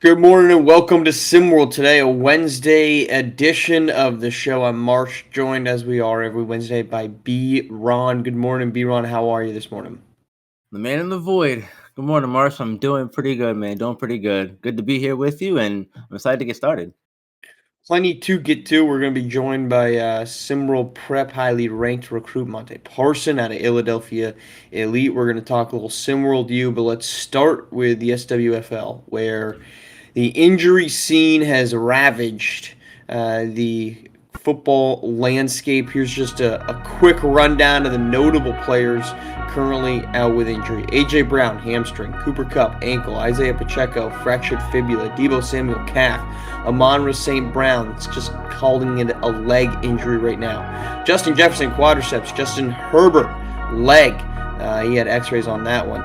Good morning and welcome to SimWorld today, a Wednesday edition of the show. I'm Marsh, joined as we are every Wednesday by B. Ron. Good morning, B. Ron. How are you this morning? The man in the void. Good morning, Marsh. I'm doing pretty good, man. Doing pretty good. Good to be here with you, and I'm excited to get started. Plenty to get to. We're going to be joined by SimWorld Prep highly ranked recruit Monte Parson out of Philadelphia Elite. We're going to talk a little SimWorld U, but let's start with the SWFL, where the injury scene has ravaged the football landscape. Here's just a quick rundown of the notable players currently out with injury. A.J. Brown, hamstring. Cooper Kupp, ankle. Isaiah Pacheco, fractured fibula. Deebo Samuel, calf. Amon-Ra St. Brown, it's just calling it a leg injury right now. Justin Jefferson, quadriceps. Justin Herbert, leg. He had x-rays on that one.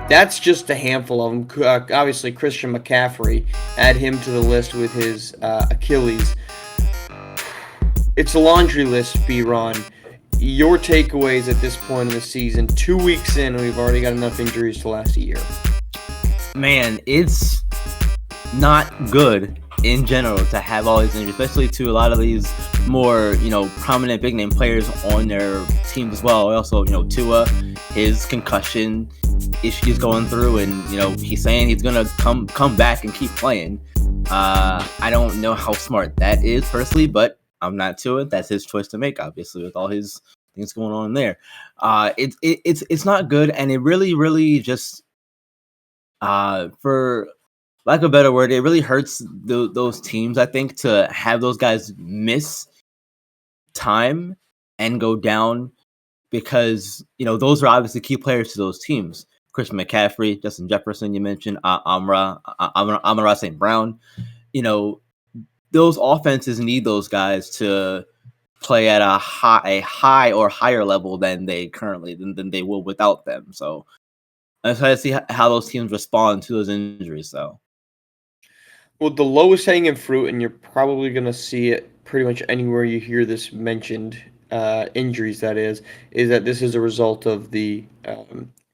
That's just a handful of them. Obviously, Christian McCaffrey, add him to the list with his Achilles. It's a laundry list, B-Ron. Your takeaways at this point in the season, 2 weeks in, and we've already got enough injuries to last a year. Man, it's not good in general to have all these injuries, especially to a lot of these more, prominent big name players on their teams as well. Also, Tua, his concussion issues going through, and he's saying he's gonna come back and keep playing. I don't know how smart that is personally, but I'm not Tua. That's his choice to make, obviously, with all his things going on there. It's not good, and it really just for lack of a better word, it really hurts those teams, I think, to have those guys miss time and go down, because those are obviously key players to those teams. Christian McCaffrey, Justin Jefferson, you mentioned, Amon-Ra St. Brown. Those offenses need those guys to play at a high or higher level than they will without them. So I'm excited to see how those teams respond to those injuries. So, well, the lowest hanging fruit, and you're probably going to see it pretty much anywhere you hear this mentioned, injuries, that is that this is a result of the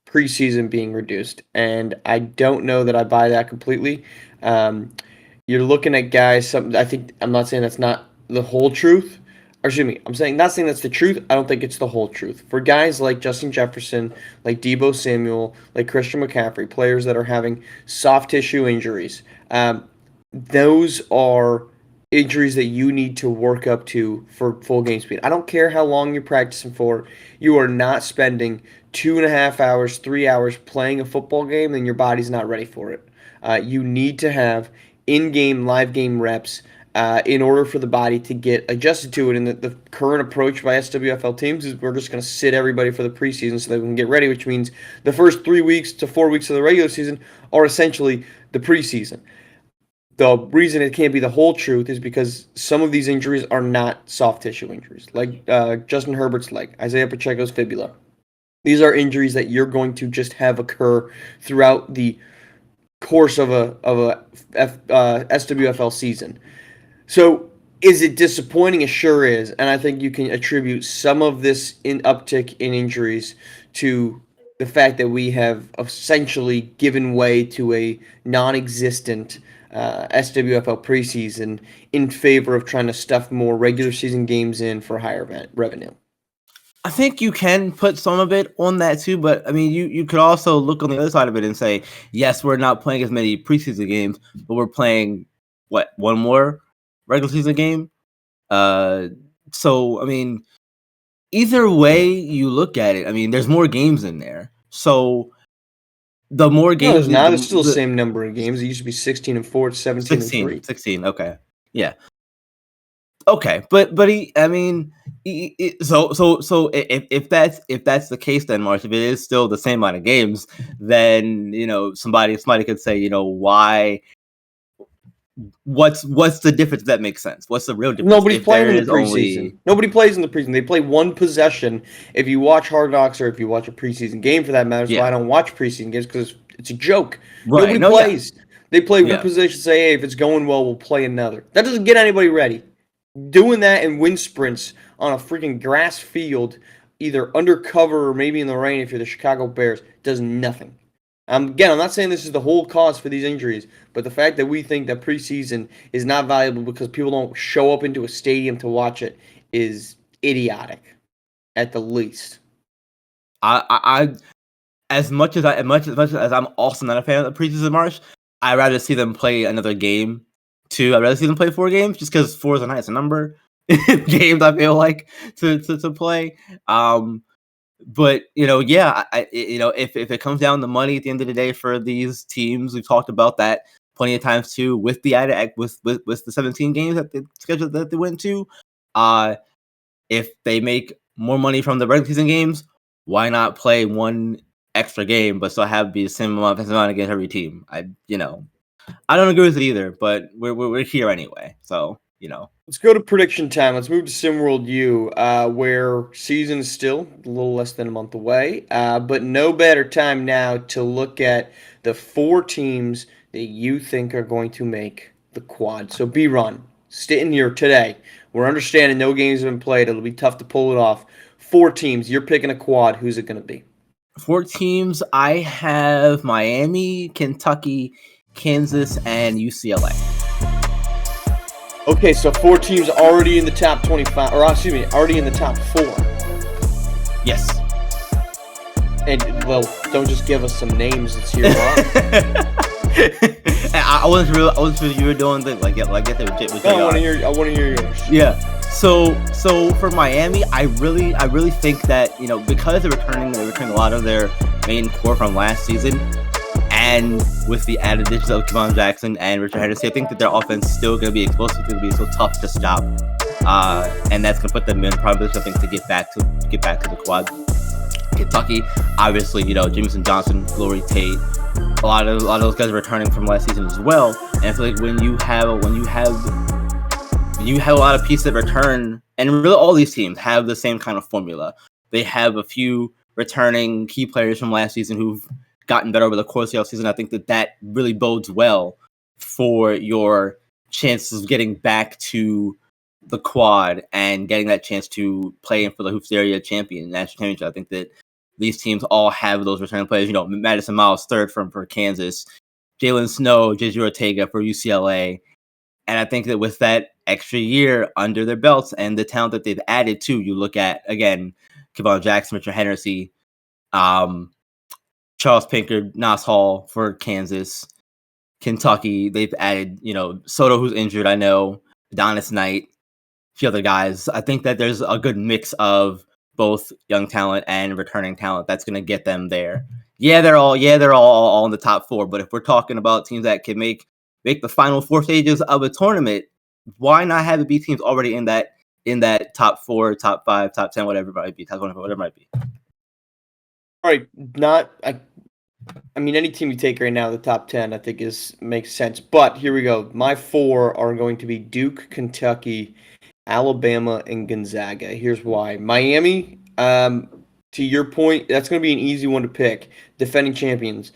preseason being reduced. And I don't know that I buy that completely. You're looking at guys, I'm not saying that's not the whole truth. Or excuse me, not saying that's the truth. I don't think it's the whole truth. For guys like Justin Jefferson, like Deebo Samuel, like Christian McCaffrey, players that are having soft tissue injuries, those are injuries that you need to work up to for full game speed. I don't care how long you're practicing for. You are not spending 2.5 hours, 3 hours playing a football game, and your body's not ready for it. You need to have in-game, live game reps in order for the body to get adjusted to it. And the current approach by SWFL teams is we're just going to sit everybody for the preseason so that we can get ready, which means the first 3 weeks to 4 weeks of the regular season are essentially the preseason. The reason it can't be the whole truth is because some of these injuries are not soft tissue injuries, like Justin Herbert's leg, Isaiah Pacheco's fibula. These are injuries that you're going to just have occur throughout the course of a SWFL season. So is it disappointing? It sure is, and I think you can attribute some of this uptick in injuries to the fact that we have essentially given way to a non-existent SWFL preseason in favor of trying to stuff more regular season games in for higher revenue. I think you can put some of it on that too, but I mean, you could also look on the other side of it and say, yes, we're not playing as many preseason games, but we're playing one more regular season game. So I mean, either way you look at it, I mean, there's more games in there. So the more games, No, it's still the same number of games. It used to be 16-4, it's 17-3. 16. Okay, yeah. Okay, but so if that's the case, then Marsh, if it is still the same amount of games, then somebody could say, why? What's the difference? That makes sense. What's the real difference? Nobody's playing in the preseason. Nobody plays in the preseason. They play one possession. If you watch Hard Knocks or if you watch a preseason game, for that matter, so I don't watch preseason games because it's a joke. Right. Nobody plays. Yeah. They play one possession. Say, hey, if it's going well, we'll play another. That doesn't get anybody ready. Doing that in wind sprints on a freaking grass field, either undercover or maybe in the rain if you're the Chicago Bears, does nothing. Again, I'm not saying this is the whole cause for these injuries, But the fact that we think that preseason is not valuable because people don't show up into a stadium to watch it is idiotic, at the least. I as much as I'm also not a fan of the preseason march, I'd rather see them play another game. Too, I'd rather see them play 4 games just because 4 is a nice number games. I feel like to play. But yeah, if it comes down to money at the end of the day for these teams, we've talked about that plenty of times too. With the added with the 17 games that the schedule that they went to, if they make more money from the regular season games, why not play one extra game but still have the same amount against every team? I don't agree with it either, but we're here anyway, so. Let's go to prediction time. Let's move to SimWorld U, where season is still a little less than a month away. But no better time now to look at the 4 teams that you think are going to make the quad. So B-Ron, sitting here today, we're understanding no games have been played. It'll be tough to pull it off. 4 teams, you're picking a quad. Who's it going to be? 4 teams, I have Miami, Kentucky, Kansas, and UCLA. Okay, so 4 teams already in the top 25, or excuse me, already in the top 4. Yes. And, well, don't just give us some names. Let's hear I wasn't sure you were doing the get there with I want to hear yours. Yeah. So for Miami, I really think that because they're returning a lot of their main core from last season. And with the added additions of Kevon Jackson and Richard Henderson, I think that their offense is still going to be explosive. It's going to be so tough to stop, and that's going to put them in probably something to get back to the quad. Kentucky, obviously, Jameson Johnson, Glory Tate, a lot of those guys are returning from last season as well. And I feel like when you have a lot of pieces that return, and really all these teams have the same kind of formula. They have a few returning key players from last season who've gotten better over the course of the season. I think that really bodes well for your chances of getting back to the quad and getting that chance to play in for the Hoops Area National Championship. I think that these teams all have those returning players. Madison Miles, third for Kansas, Jalen Snow, J.J. Ortega for UCLA. And I think that with that extra year under their belts and the talent that they've added too, you look at, again, Kevon Jackson, Richard Henderson, Charles Pinkard, Nas Hall for Kansas, Kentucky. They've added, Soto, who's injured, I know, Adonis Knight, a few other guys. I think that there's a good mix of both young talent and returning talent that's going to get them there. They're all in the top 4. But if we're talking about teams that can make the final 4 stages of a tournament, why not have it be teams already in that top 4, top 5, top 10, whatever it might be, top 25, whatever it might be. All right, I mean, any team you take right now, the top 10, I think makes sense. But here we go. My 4 are going to be Duke, Kentucky, Alabama, and Gonzaga. Here's why. Miami, to your point, that's going to be an easy one to pick. Defending champions.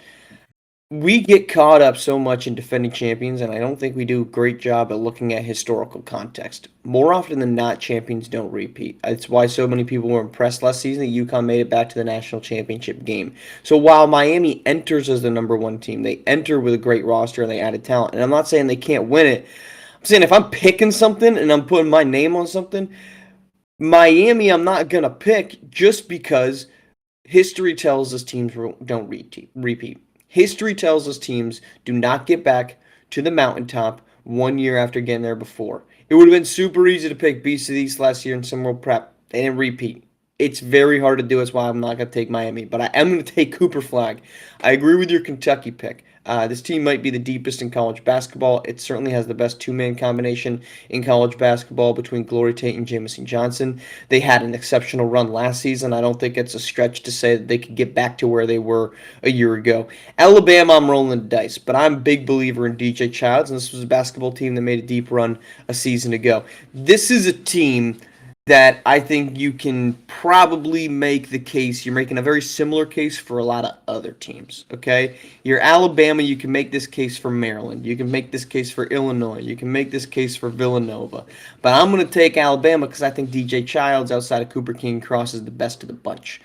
We get caught up so much in defending champions, and I don't think we do a great job at looking at historical context. More often than not, champions don't repeat. That's why so many people were impressed last season that UConn made it back to the national championship game. So while Miami enters as the number 1 team, they enter with a great roster and they added talent. And I'm not saying they can't win it. I'm saying if I'm picking something and I'm putting my name on something, Miami I'm not going to pick just because history tells us teams don't repeat. History tells us teams do not get back to the mountaintop 1 year after getting there before. It would have been super easy to pick Beast of the East last year in SimWorld Prep. They didn't repeat. It's very hard to do. That's why I'm not going to take Miami. But I am going to take Cooper Flag. I agree with your Kentucky pick. This team might be the deepest in college basketball. It certainly has the best 2-man combination in college basketball between Glory Tate and Jameson Johnson. They had an exceptional run last season. I don't think it's a stretch to say that they could get back to where they were a year ago. Alabama, I'm rolling the dice, but I'm a big believer in DJ Childs, and this was a basketball team that made a deep run a season ago. This is a team that I think you can probably make the case. You're making a very similar case for a lot of other teams, okay? You're Alabama, you can make this case for Maryland. You can make this case for Illinois. You can make this case for Villanova. But I'm going to take Alabama because I think DJ Childs, outside of Cooper King Cross, is the best of the bunch.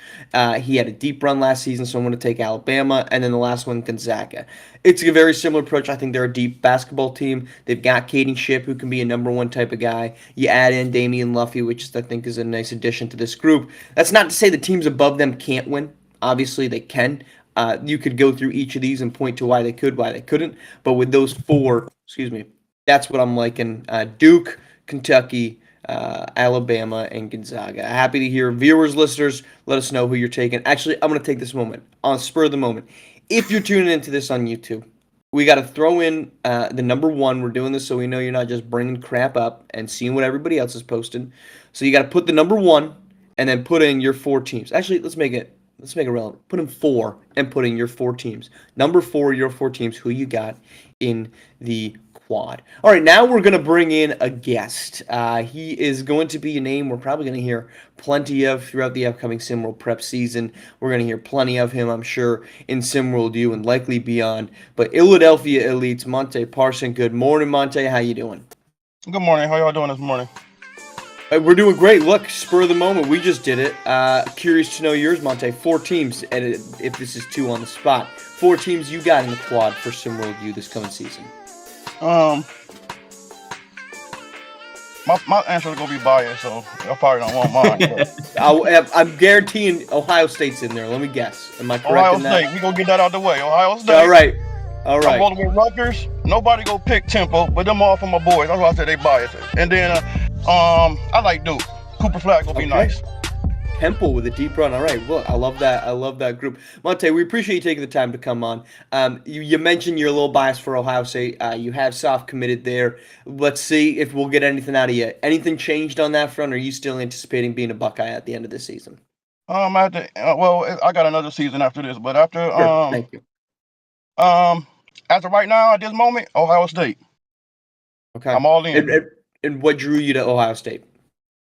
He had a deep run last season, so I'm going to take Alabama. And then the last one, Gonzaga. It's a very similar approach. I think they're a deep basketball team. They've got Caden Shipp, who can be a number one type of guy. You add in Damian Luffy, which I think is a nice addition to this group. That's not to say the teams above them can't win. Obviously, they can. You could go through each of these and point to why they could, why they couldn't. But with those four, that's what I'm liking. Duke, Kentucky, Alabama, and Gonzaga. Happy to hear viewers, listeners, let us know who you're taking. Actually, I'm going to take this moment, on spur of the moment. If you're tuning into this on YouTube, we got to throw in the number one. We're doing this so we know you're not just bringing crap up and seeing what everybody else is posting. So you got to put the number one and then put in your four teams. Actually, let's make it relevant. Put in four and put in your four teams. Number four, your four teams. Who you got in the quad? All right, now we're gonna bring in a guest. He is going to be a name we're probably gonna hear plenty of throughout the upcoming SimWorld prep season. We're gonna hear plenty of him, I'm sure, in SimWorld U and likely beyond. But Philadelphia Elites, Monte Parson. Good morning, Monte. How you doing? Good morning. How y'all doing this morning? We're doing great. Look, spur of the moment. We just did it. Curious to know yours, Monte. Four teams, and if this is two on the spot. Four teams you got in the quad for SimWorld U this coming season. My answer is gonna be biased, so I probably don't want mine. I'm guaranteeing Ohio State's in there. Let me guess. Am I correct Ohio in that? State, we gonna get that out the way. Ohio State. All right. I'm rolling with Rutgers. Nobody go pick Temple, but them all for my boys. That's why I said they biased. And then I like Duke. Cooper Flag gonna be nice. Temple with a deep run. All right, look, I love that. I love that group. Monte, we appreciate you taking the time to come on. You mentioned you're a little biased for Ohio State. You have soft committed there. Let's see if we'll get anything out of you. Anything changed on that front? Or are you still anticipating being a Buckeye at the end of the season? I got another season after this, but after Sure, thank you. As of right now, at this moment, Ohio State. Okay, I'm all in. And what drew you to Ohio State?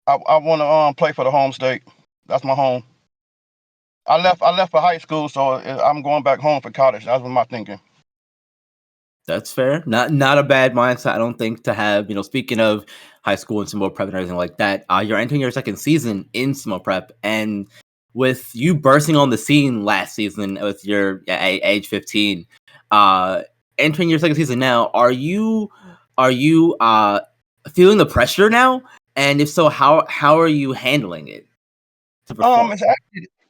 I want to play for the home state. That's my home. I left for high school, so I'm going back home for college. That's what my thinking. That's fair. Not a bad mindset, I don't think, to have. Speaking of high school and SimWorld prep and everything like that, you're entering your second season in SimWorld prep, and with you bursting on the scene last season with your age 15, entering your second season now, are you feeling the pressure now? And if so, how are you handling it?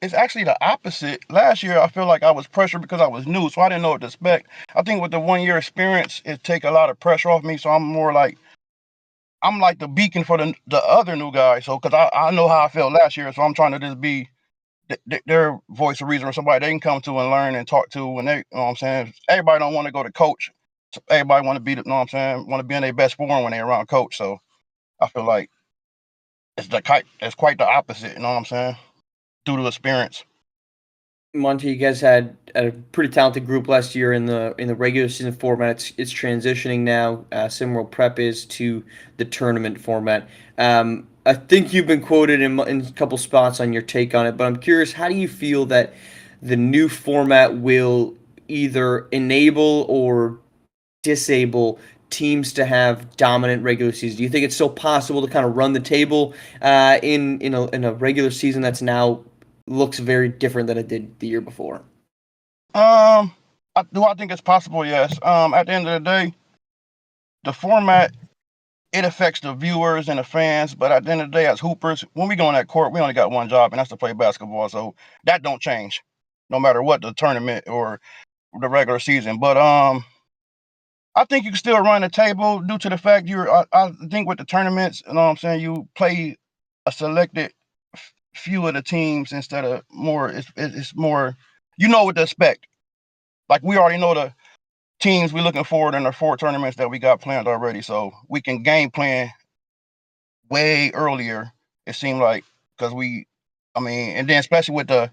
It's actually the opposite. Last year, I feel like I was pressured because I was new, so I didn't know what to expect. I think with the 1 year experience, it take a lot of pressure off me. So I'm like the beacon for the other new guys. So because I know how I felt last year, so I'm trying to just be their voice of reason or somebody they can come to and learn and talk to. When they, you know what I'm saying, everybody don't want to go to coach. So everybody want to be, you know what I'm saying, want to be in their best form when they're around coach. So I feel like it's quite the opposite. You know what I'm saying? Due to experience. Monte, you guys had a pretty talented group last year in the regular season format. It's transitioning now. SimWorld Prep is to the tournament format. I think you've been quoted in a couple spots on your take on it, but I'm curious, how do you feel that the new format will either enable or disable teams to have dominant regular seasons? Do you think it's still possible to kind of run the table in a regular season that's now looks very different than it did the year before? I think it's possible? Yes. At the end of the day, the format, it affects the viewers and the fans, but at the end of the day, as hoopers, when we go on that court, we only got one job, and that's to play basketball. So that don't change, no matter what the tournament or the regular season. But I think you can still run the table due to the fact I think with the tournaments, you know what I'm saying, you play a selected few of the teams instead of more. It's more, you know what to expect. Like we already know the teams we're looking forward in the 4 tournaments that we got planned already, so we can game plan way earlier. It seemed like because and then especially with the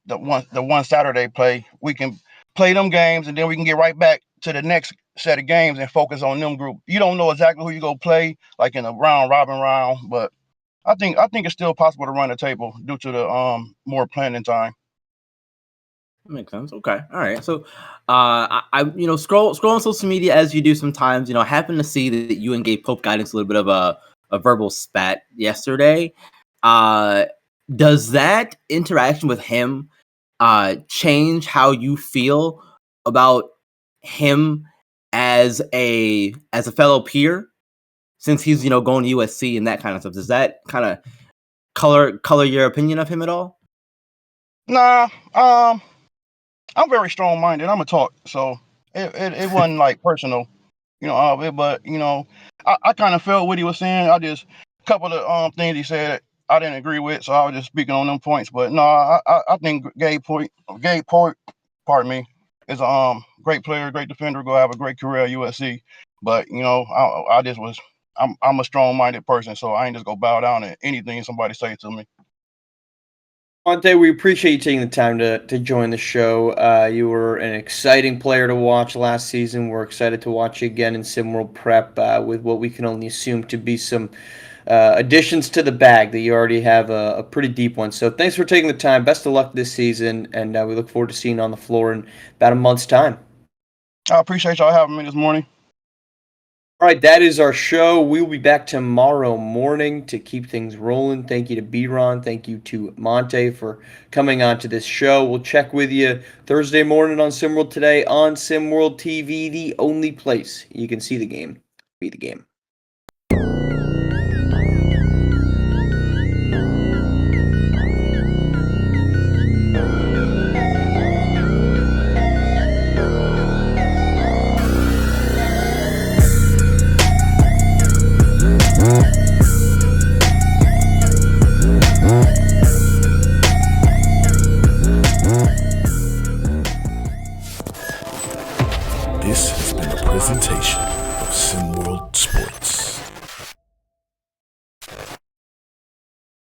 one Saturday play, we can play them games and then we can get right back to the next set of games and focus on them group. You don't know exactly who you go play, like in a round robin round, but I think it's still possible to run the table due to the more planning time. That makes sense. Okay. All right. So, I scroll on social media as you do sometimes. I happen to see that you and Gabe Pope got into a little bit of a verbal spat yesterday. Does that interaction with him change how you feel about him as a fellow peer, since he's going to USC and that kind of stuff? Does that kind of color your opinion of him at all? Nah, I'm very strong minded. I'm a talk, so it wasn't like personal, but I kind of felt what he was saying. I just a couple of things he said I didn't agree with, so I was just speaking on them points. But no, I think Gabe Point, pardon me, is a great player, great defender, go have a great career at USC. But I'm a strong minded person, so I ain't just go bow down to anything somebody say to me. Monte, we appreciate you taking the time to join the show. You were an exciting player to watch last season. We're excited to watch you again in SimWorld Prep with what we can only assume to be some additions to the bag that you already have a pretty deep one. So thanks for taking the time. Best of luck this season, and we look forward to seeing you on the floor in about a month's time. I appreciate y'all having me this morning. All right, that is our show. We will be back tomorrow morning to keep things rolling. Thank you to B-Ron. Thank you to Monte for coming on to this show. We'll check with you Thursday morning on SimWorld Today on SimWorld TV, the only place you can see the game, be the game. This has been a presentation of SimWorld Sports.